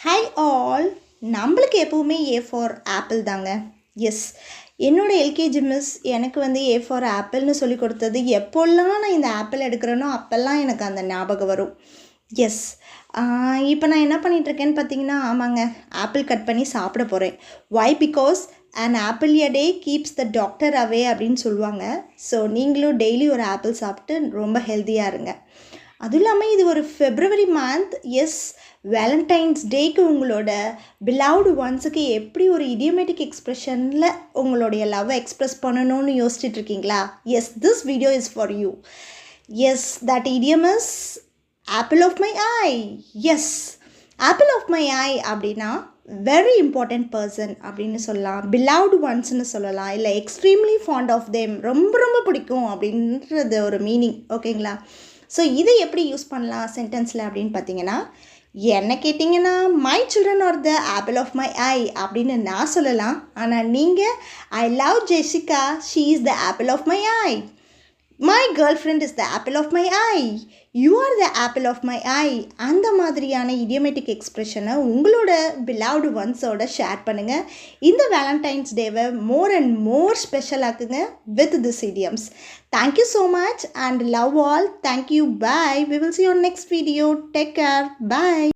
Hi all, நம்மளுக்கு எப்போவுமே A for apple தாங்க. எஸ், என்னோடய எல்கேஜி மிஸ் எனக்கு ஏ ஃபார் ஆப்பிள்னு சொல்லி கொடுத்தது. எப்போல்லாம் நான் இந்த ஆப்பிள் எடுக்கிறேனோ அப்போல்லாம் எனக்கு அந்த ஞாபகம் வரும். எஸ், இப்போ நான் என்ன பண்ணிகிட்ருக்கேன்னு பார்த்தீங்கன்னா, ஆமாங்க, ஆப்பிள் கட் பண்ணி சாப்பிட போகிறேன். Why? Because an apple a day keeps the doctor away அப்படின்னு சொல்லுவாங்க. ஸோ நீங்களும் டெய்லி ஒரு ஆப்பிள் சாப்பிட்டு ரொம்ப ஹெல்த்தியாக இருங்க. அதுவும் இல்லாமல் இது ஒரு ஃபெப்ரவரி மந்த். எஸ், வேலண்டைன்ஸ் டேக்கு உங்களோட பிலவ்டு ஒன்ஸுக்கு எப்படி ஒரு இடியோமேட்டிக் எக்ஸ்ப்ரெஷனில் உங்களுடைய லவ்வை எக்ஸ்ப்ரெஸ் பண்ணணும்னு யோசிச்சுட்ருக்கீங்களா? Yes, this video is for you. Yes, that idiom is apple of my eye. Yes, apple of my eye அப்படின்னா வெரி இம்பார்ட்டண்ட் பர்சன் அப்படின்னு சொல்லலாம், பிலவ்டு ஒன்ஸ்னு சொல்லலாம், இல்லை எக்ஸ்ட்ரீம்லி ஃபாண்ட் ஆஃப் தேம், ரொம்ப ரொம்ப பிடிக்கும் அப்படின்றது ஒரு மீனிங். ஓகேங்களா? ஸோ இதை எப்படி யூஸ் பண்ணலாம் சென்டென்ஸில் அப்படின்னு பார்த்தீங்கன்னா, என்ன கேட்டிங்கன்னா, my children are the apple of my eye அப்படின்னு நான் சொல்லலாம். ஆனால் நீங்கள், I love Jessica, she is the apple of my eye. My girlfriend is the apple of my eye. You are the apple of my eye. அந்த மாதிரியான இடியோமேட்டிக் எக்ஸ்ப்ரெஷனை உங்களோட beloved ஒன்ஸோட share பண்ணுங்கள். இந்த வேலண்டைன்ஸ் டேவை மோர் அண்ட் மோர் ஸ்பெஷல் ஆக்குங்க with this idioms. Thank you so much and love all. Thank you. Bye. We will see you on next video. Take care. Bye.